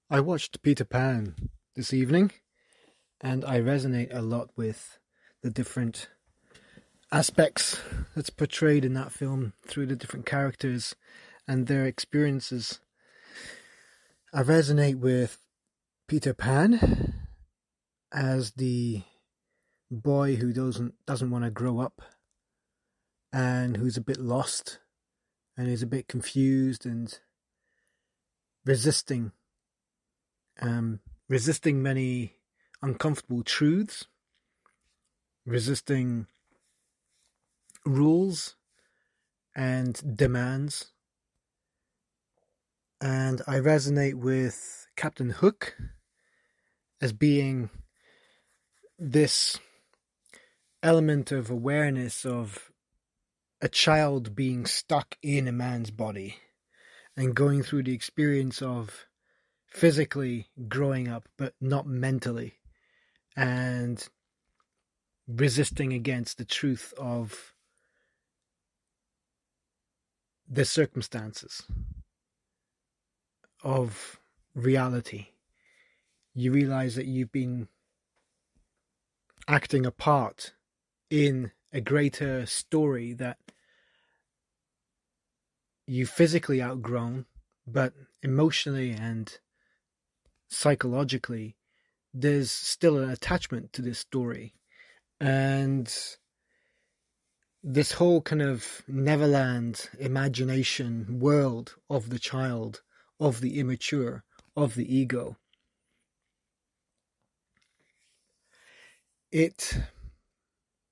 I watched Peter Pan this evening, and I resonate a lot with the different aspects that's portrayed in that film through the different characters and their experiences. I resonate with Peter Pan as the boy who doesn't want to grow up and who's a bit lost and is a bit confused and resisting many uncomfortable truths, resisting rules and demands. And I resonate with Captain Hook as being this element of awareness of a child being stuck in a man's body and going through the experience of physically growing up, but not mentally, and resisting against the truth of the circumstances of reality. You realize that you've been acting a part in a greater story that you physically outgrown, but emotionally and psychologically there's still an attachment to this story. And this whole kind of Neverland imagination world of the child, of the immature, of the ego, it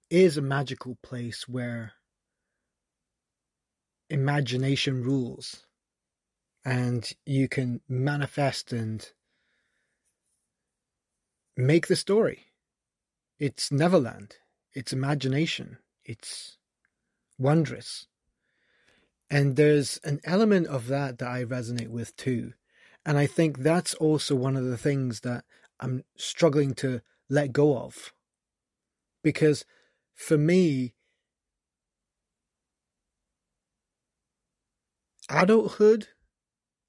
is a magical place where imagination rules and you can manifest and make the story. It's Neverland. It's imagination. It's wondrous. And there's an element of that I resonate with too. And I think that's also one of the things that I'm struggling to let go of. Because for me, adulthood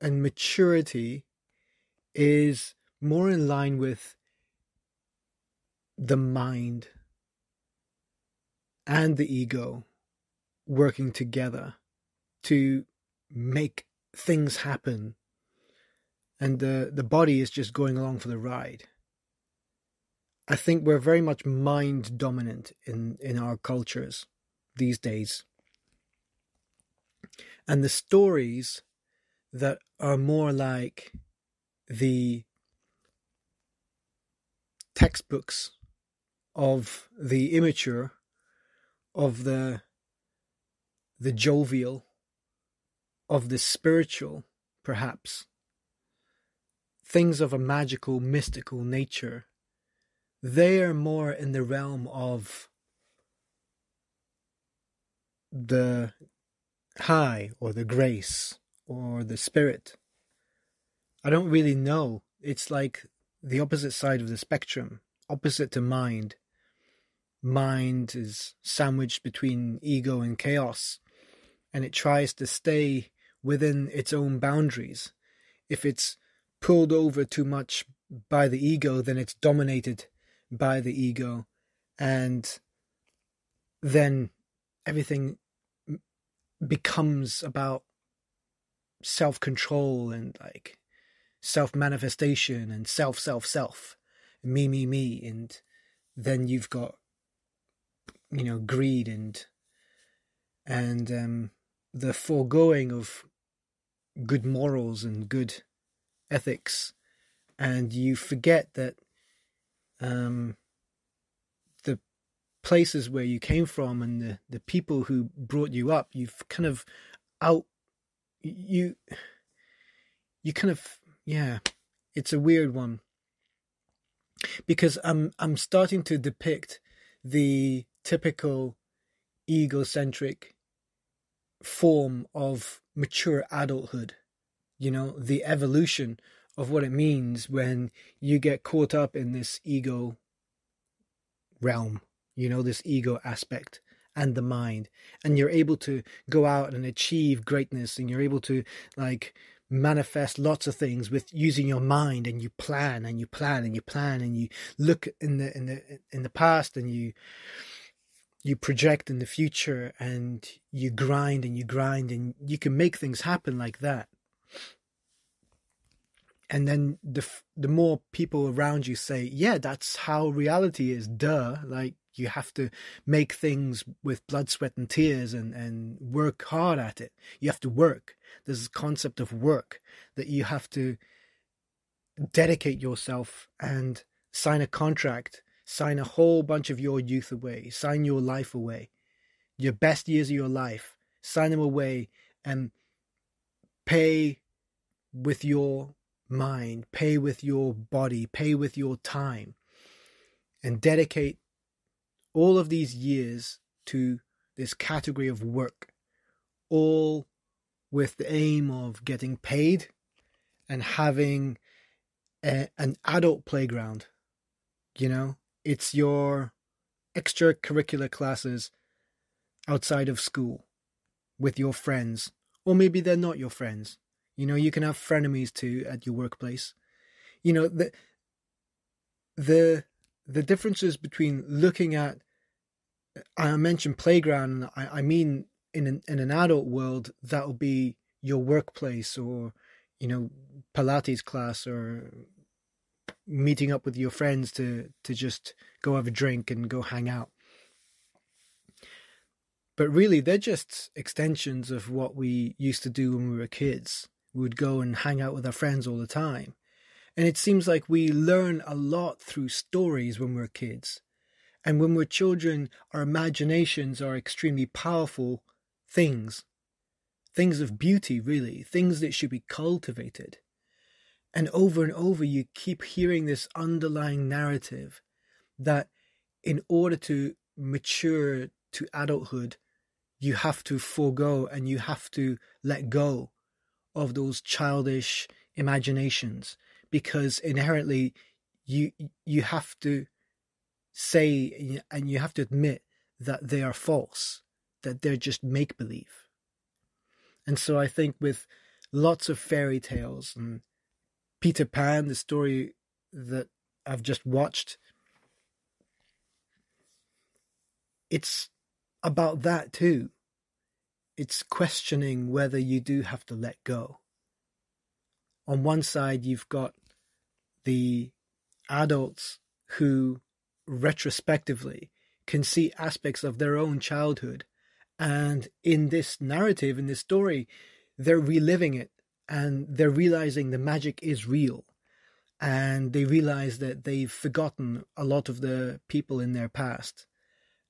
and maturity is more in line with the mind and the ego working together to make things happen, and the body is just going along for the ride. I think we're very much mind dominant in our cultures these days, and the stories that are more like the textbooks of the immature, of the jovial, of the spiritual, perhaps, things of a magical, mystical nature, they are more in the realm of the high or the grace or the spirit. I don't really know. It's like the opposite side of the spectrum, opposite to mind. Mind is sandwiched between ego and chaos, and it tries to stay within its own boundaries. If it's pulled over too much by the ego, then it's dominated by the ego, and then everything becomes about self-control and like self-manifestation and self, me, and then you've got, greed and the foregoing of good morals and good ethics, and you forget that the places where you came from and the people who brought you up, you've kind of it's a weird one, because I'm starting to depict the typical egocentric form of mature adulthood, the evolution of what it means when you get caught up in this ego realm, this ego aspect and the mind, and you're able to go out and achieve greatness, and you're able to like manifest lots of things with using your mind, and you plan and you plan and you plan, and you look in the past, and you project in the future, and you grind and you grind, and you can make things happen like that. And then the more people around you say, yeah, that's how reality is, duh. Like, you have to make things with blood, sweat, and tears, and work hard at it. You have to work. There's this concept of work, that you have to dedicate yourself and sign a contract, sign a whole bunch of your youth away, sign your life away, your best years of your life, sign them away, and pay with your mind, pay with your body, pay with your time, and dedicate all of these years to this category of work, all with the aim of getting paid and having an adult playground. You know, it's your extracurricular classes outside of school with your friends, or maybe they're not your friends. You know, you can have frenemies too at your workplace. You know, the differences between looking at, I mentioned playground, I mean in an adult world, that will be your workplace, or, you know, Pilates class, or meeting up with your friends to just go have a drink and go hang out. But really, they're just extensions of what we used to do when we were kids. We would go and hang out with our friends all the time. And it seems like we learn a lot through stories when we're kids. And when we're children, our imaginations are extremely powerful things of beauty, really, things that should be cultivated. And over, you keep hearing this underlying narrative that in order to mature to adulthood, you have to forego and you have to let go of those childish imaginations, because inherently you have to say, and you have to admit, that they are false, that they're just make-believe. And so I think with lots of fairy tales, and Peter Pan, the story that I've just watched, it's about that too. It's questioning whether you do have to let go. On one side, you've got the adults who retrospectively can see aspects of their own childhood, and in this narrative, in this story, they're reliving it, and they're realizing the magic is real, and they realize that they've forgotten a lot of the people in their past,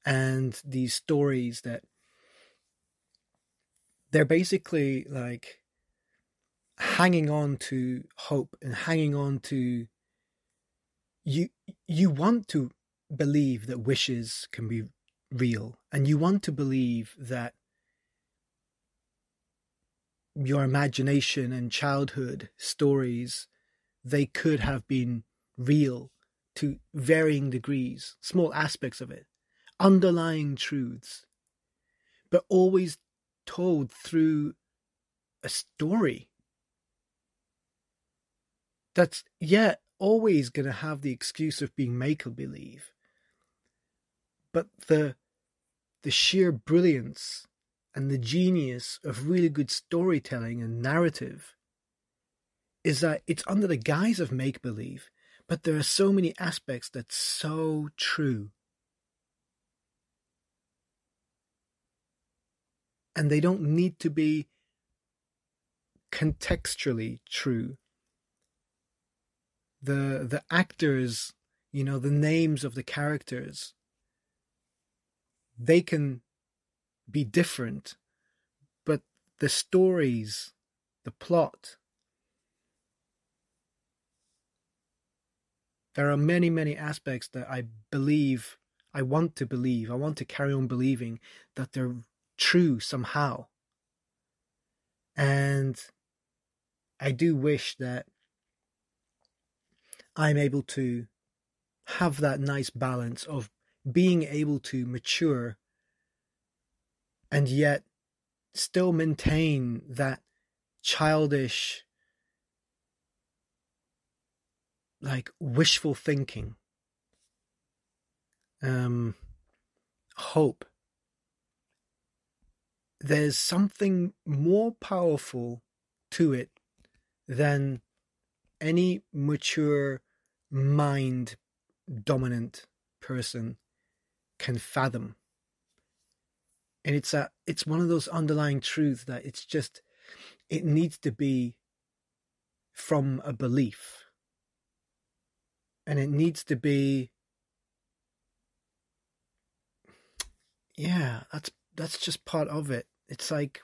and these stories that they're basically like hanging on to hope and hanging on to, you want to believe that wishes can be real, and you want to believe that your imagination and childhood stories, they could have been real to varying degrees, small aspects of it, underlying truths, but always told through a story that's, always going to have the excuse of being make-believe. But the sheer brilliance and the genius of really good storytelling and narrative is that it's under the guise of make-believe, but there are so many aspects that's so true. And they don't need to be contextually true. The actors, the names of the characters, they can be different, but the stories, the plot, there are many, many aspects that I want to carry on believing that they're true somehow. And I do wish that I'm able to have that nice balance of being able to mature and yet still maintain that childish like wishful thinking, hope. There's something more powerful to it than any mature mind dominant person can fathom. And it's one of those underlying truths that it needs to be from a belief. And it needs to be, yeah, that's just part of it. It's like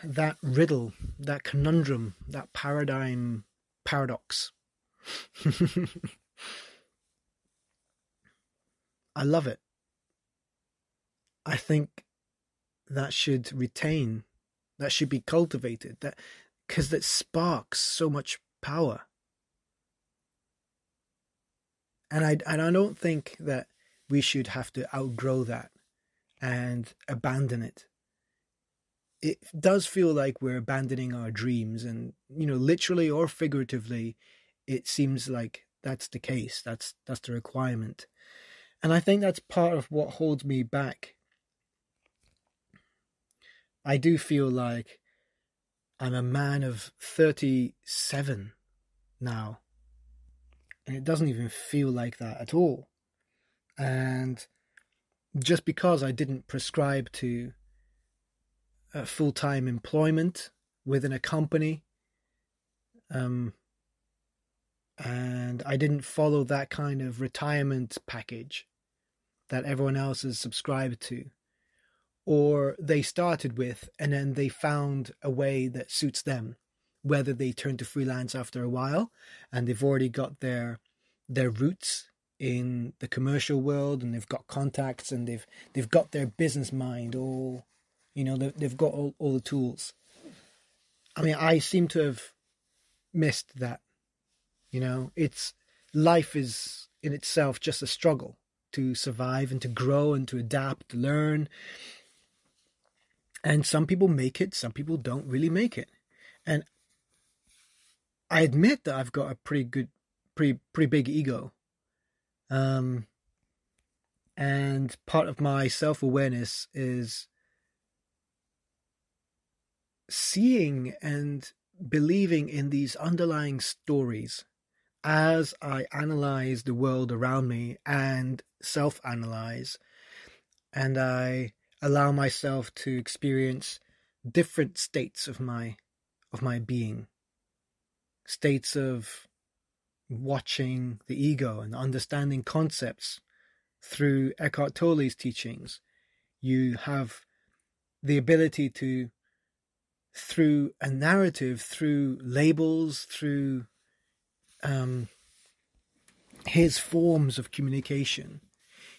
that riddle, that conundrum, that paradox. I love it. I think that should be cultivated, because that sparks so much power. And I don't think that we should have to outgrow that and abandon it. It does feel like we're abandoning our dreams, and literally or figuratively, it seems like that's the case. That's the requirement. And I think that's part of what holds me back. I do feel like I'm a man of 37 now. And it doesn't even feel like that at all. And just because I didn't prescribe to full-time employment within a company, and I didn't follow that kind of retirement package that everyone else is subscribed to, or they started with and then they found a way that suits them, whether they turn to freelance after a while and they've already got their roots in the commercial world and they've got contacts and they've got their business mind all, they've got all the tools. I mean, I seem to have missed that. Life is in itself just a struggle to survive and to grow and to adapt, to learn. And some people make it, some people don't really make it. And I admit that I've got a pretty big ego. And part of my self-awareness is seeing and believing in these underlying stories as I analyze the world around me and self-analyze, and I allow myself to experience different states of my being, states of watching the ego and understanding concepts through Eckhart Tolle's teachings. You have the ability to, through a narrative, through labels, through his forms of communication,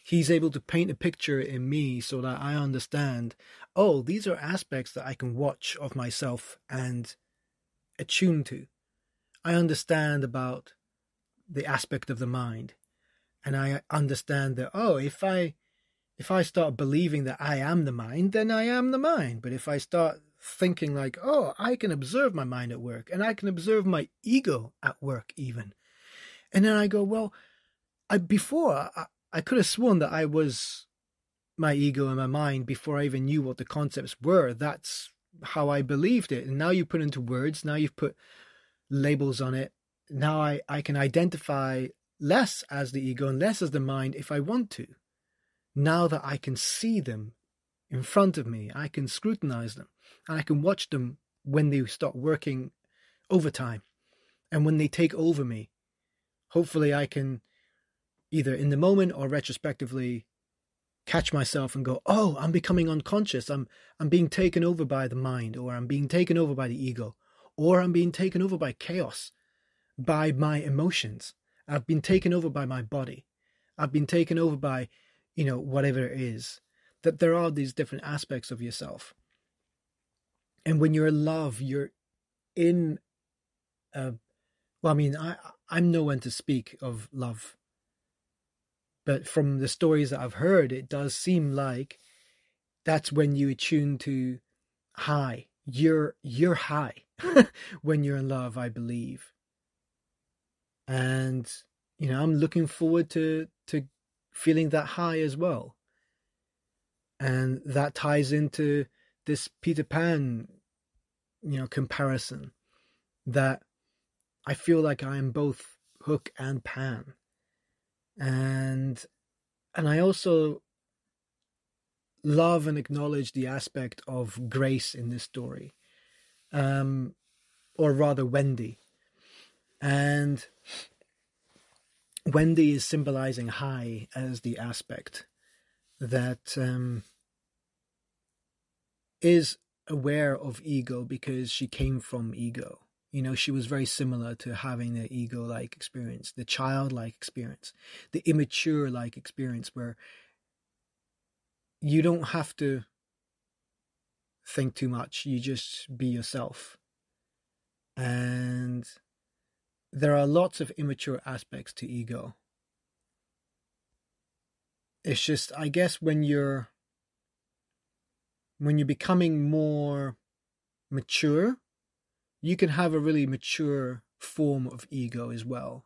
he's able to paint a picture in me so that I understand, oh, these are aspects that I can watch of myself and attune to. I understand about the aspect of the mind, and I understand that, oh, if I start believing that I am the mind, then I am the mind. But if I start thinking like, oh, I can observe my mind at work, and I can observe my ego at work even, and then I go, well, I could have sworn that I was my ego and my mind before I even knew what the concepts were. That's how I believed it. And now you put into words, now you've put labels on it. Now I can identify less as the ego and less as the mind if I want to. Now that I can see them in front of me, I can scrutinize them, and I can watch them when they start working overtime and when they take over me. Hopefully I can, either in the moment or retrospectively, catch myself and go, oh, I'm becoming unconscious. I'm being taken over by the mind, or I'm being taken over by the ego, or I'm being taken over by chaos, by my emotions. I've been taken over by my body. I've been taken over by, whatever it is. That there are these different aspects of yourself. And when you're in love, you're in I'm no one to speak of love. But from the stories that I've heard, it does seem like that's when you attune to high. You're high when you're in love, I believe. And, I'm looking forward to feeling that high as well. And that ties into this Peter Pan, comparison, that I feel like I am both Hook and Pan. And I also love and acknowledge the aspect of Grace in this story, or rather Wendy. And Wendy is symbolizing high as the aspect that is aware of ego because she came from ego. She was very similar to having the ego-like experience, the childlike experience, the immature-like experience where you don't have to think too much. You just be yourself. And there are lots of immature aspects to ego. It's just, I guess, when you're becoming more mature, you can have a really mature form of ego as well.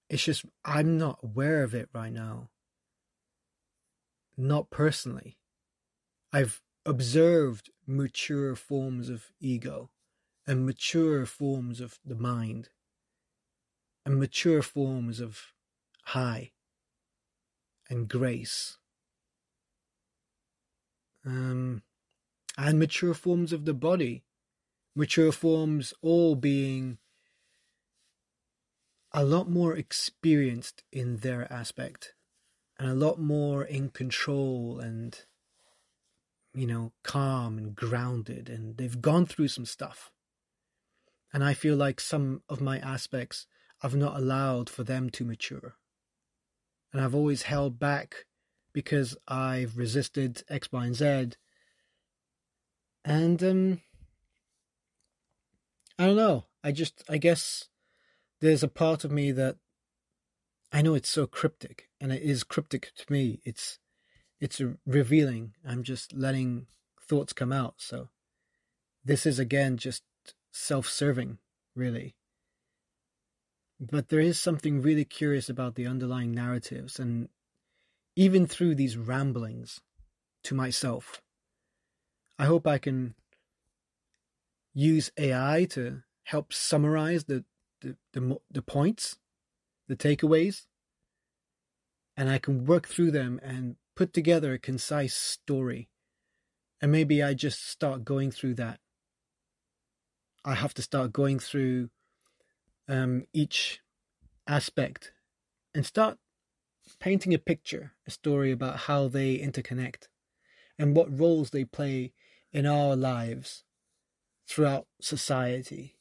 It's just, I'm not aware of it right now. Not personally. I've observed mature forms of ego and mature forms of the mind and mature forms of high and grace. And mature forms of the body. Mature forms all being a lot more experienced in their aspect and a lot more in control and, calm and grounded, and they've gone through some stuff. And I feel like some of my aspects I've not allowed for them to mature. And I've always held back because I've resisted X, Y, and Z. And I don't know. I guess there's a part of me that I know it's so cryptic, and it is cryptic to me. It's revealing. I'm just letting thoughts come out. So this is again just self-serving, really. But there is something really curious about the underlying narratives, and even through these ramblings to myself, I hope I can use AI to help summarize the points, the takeaways, and I can work through them and put together a concise story. And maybe I just start going through that. I have to start going through each aspect and start painting a picture, a story about how they interconnect and what roles they play in our lives throughout society.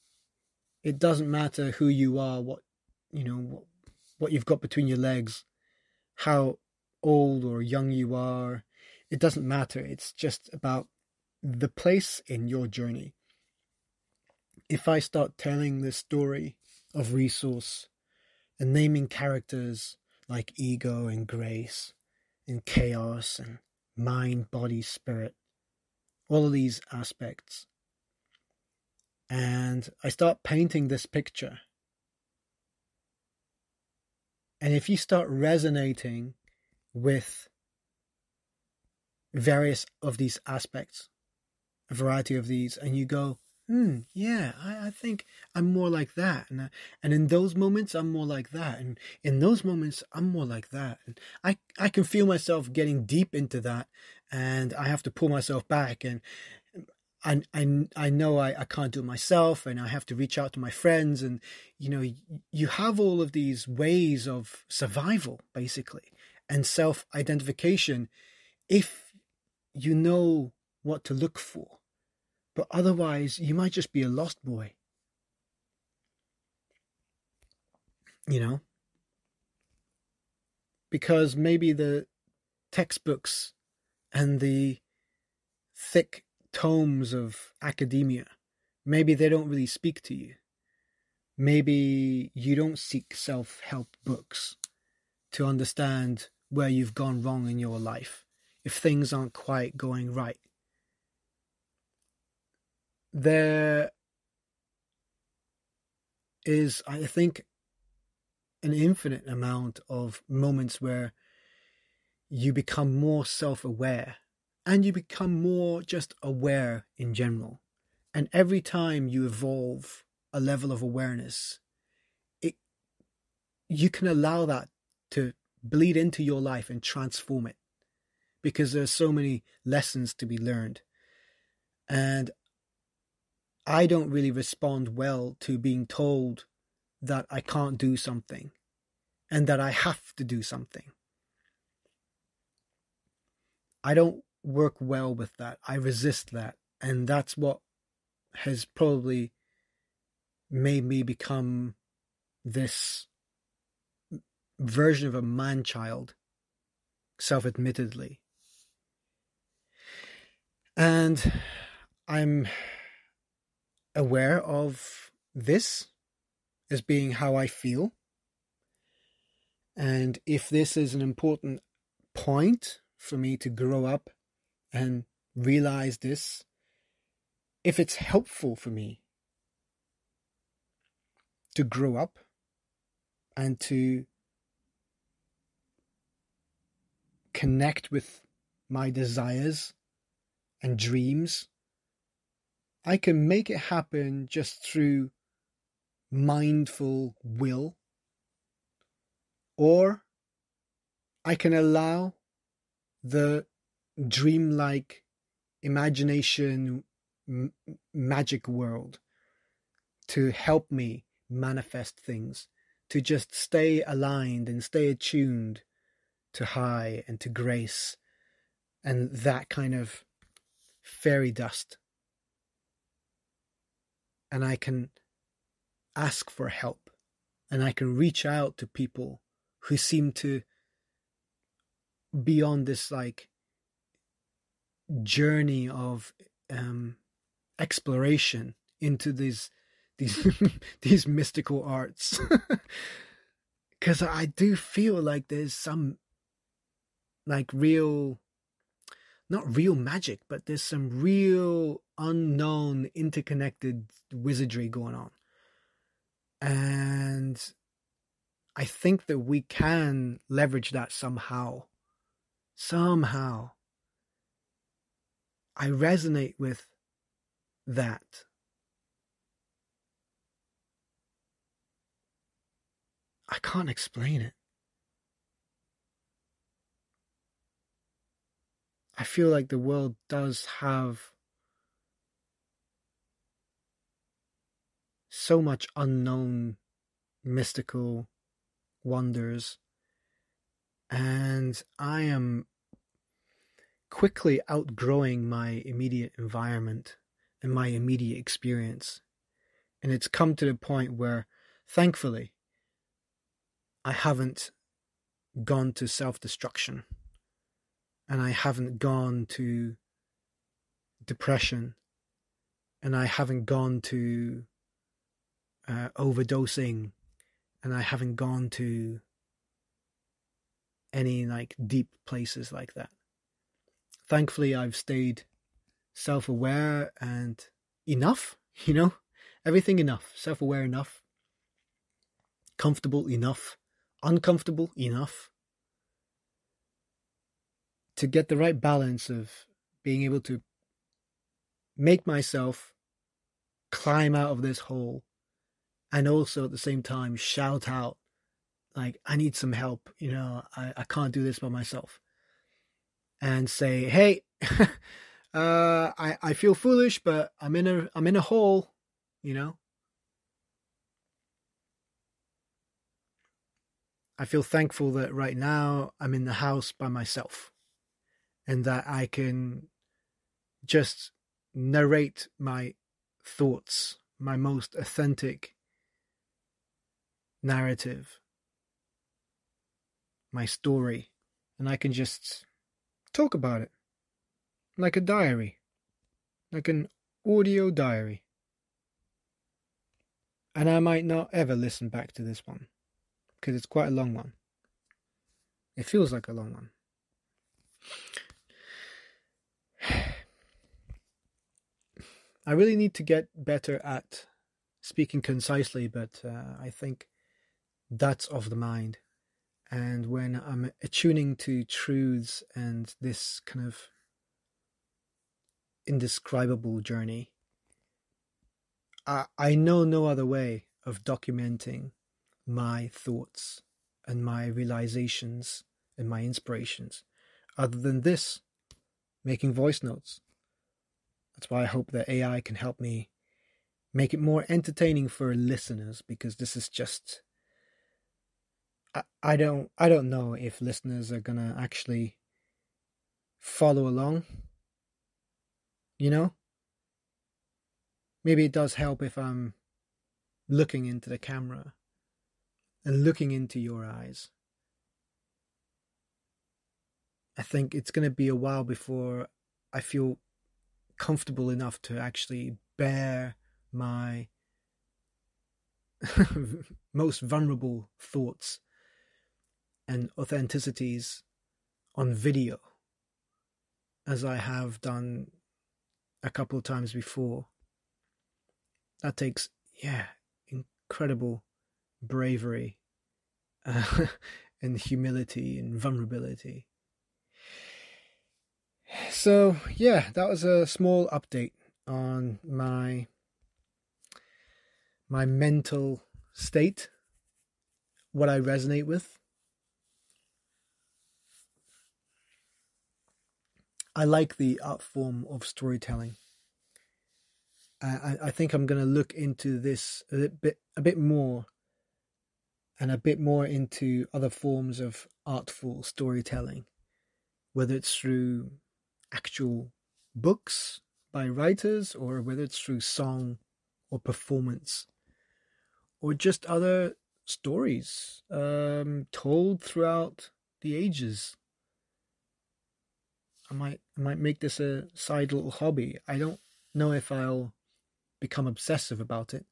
It doesn't matter who you are, what you've got between your legs, how old or young you are. It doesn't matter. It's just about the place in your journey. If I start telling this story of resource and naming characters like ego and grace and chaos and mind, body, spirit, all of these aspects, and I start painting this picture, and if you start resonating with various of these aspects, a variety of these, and you go, yeah, I think I'm more like that. And in those moments, I'm more like that. And in those moments, I'm more like that. And I can feel myself getting deep into that, and I have to pull myself back. And I know I can't do it myself, and I have to reach out to my friends. And, you have all of these ways of survival, basically, and self-identification if you know what to look for. But otherwise, you might just be a lost boy. Because maybe the textbooks and the thick tomes of academia, maybe they don't really speak to you. Maybe you don't seek self-help books to understand where you've gone wrong in your life, if things aren't quite going right. There is, I think, an infinite amount of moments where you become more self-aware and you become more just aware in general. And every time you evolve a level of awareness, you can allow that to bleed into your life and transform it, because there's so many lessons to be learned. And I don't really respond well to being told that I can't do something and that I have to do something. I don't work well with that. I resist that. And that's what has probably made me become this version of a man-child, self-admittedly. And I'm aware of this as being how I feel. And if this is an important point for me to grow up and realize this, if it's helpful for me to grow up and to connect with my desires and dreams, I can make it happen just through mindful will, or I can allow the dreamlike imagination magic world to help me manifest things, to just stay aligned and stay attuned to high and to grace and that kind of fairy dust. And I can ask for help, and I can reach out to people who seem to be on this like journey of exploration into these these mystical arts. Because I do feel like there's some like real, not real magic, but there's some real unknown interconnected wizardry going on. And I think that we can leverage that somehow. I resonate with that. I can't explain it. I feel like the world does have so much unknown mystical wonders, and I am quickly outgrowing my immediate environment and my immediate experience. And it's come to the point where, thankfully, I haven't gone to self-destruction, and I haven't gone to depression, and I haven't gone to overdosing, and I haven't gone to any like deep places like that. Thankfully, I've stayed self-aware and enough, everything enough, self-aware enough, comfortable enough, uncomfortable enough to get the right balance of being able to make myself climb out of this hole and also at the same time shout out, like, I need some help, I can't do this by myself. And say, hey, I feel foolish, but I'm in a hole, I feel thankful that right now I'm in the house by myself, and that I can just narrate my thoughts, my most authentic narrative, my story, and I can just talk about it like a diary, like an audio diary. And I might not ever listen back to this one because it's quite a long one. It feels like a long one. I really need to get better at speaking concisely, but I think that's of the mind. And when I'm attuning to truths and this kind of indescribable journey, I know no other way of documenting my thoughts and my realizations and my inspirations other than this, making voice notes. That's why I hope that AI can help me make it more entertaining for listeners, because this is just, I don't know if listeners are gonna actually follow along. You know? Maybe it does help if I'm looking into the camera and looking into your eyes. I think it's going to be a while before I feel comfortable enough to actually bear my most vulnerable thoughts and authenticities on video, as I have done a couple of times before. That takes, incredible bravery and humility and vulnerability. So, that was a small update on my mental state, what I resonate with. I like the art form of storytelling. I think I'm going to look into this a bit more, and a bit more into other forms of artful storytelling, whether it's through actual books by writers, or whether it's through song or performance, or just other stories told throughout the ages. I might make this a side little hobby. I don't know if I'll become obsessive about it.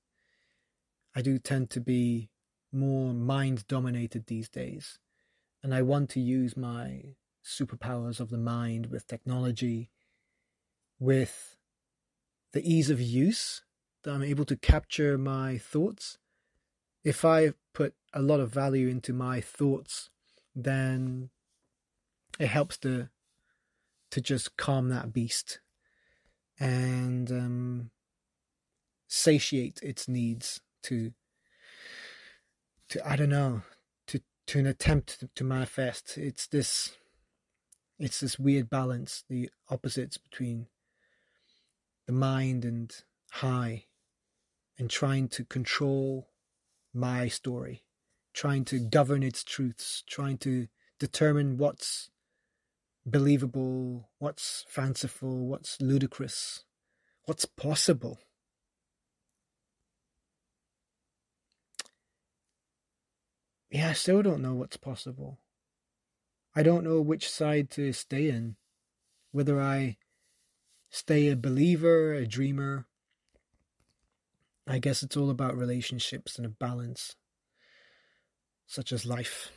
I do tend to be more mind dominated these days, and I want to use my superpowers of the mind with technology, with the ease of use, that I'm able to capture my thoughts. If I put a lot of value into my thoughts, then it helps to just calm that beast and satiate its needs to I don't know, to an attempt to manifest. It's this weird balance, the opposites between the mind and high, and trying to control my story, trying to govern its truths, trying to determine what's believable, what's fanciful, what's ludicrous, what's possible. I still don't know what's possible. I don't know which side to stay in, whether I stay a believer, a dreamer. I guess it's all about relationships and a balance, such as life.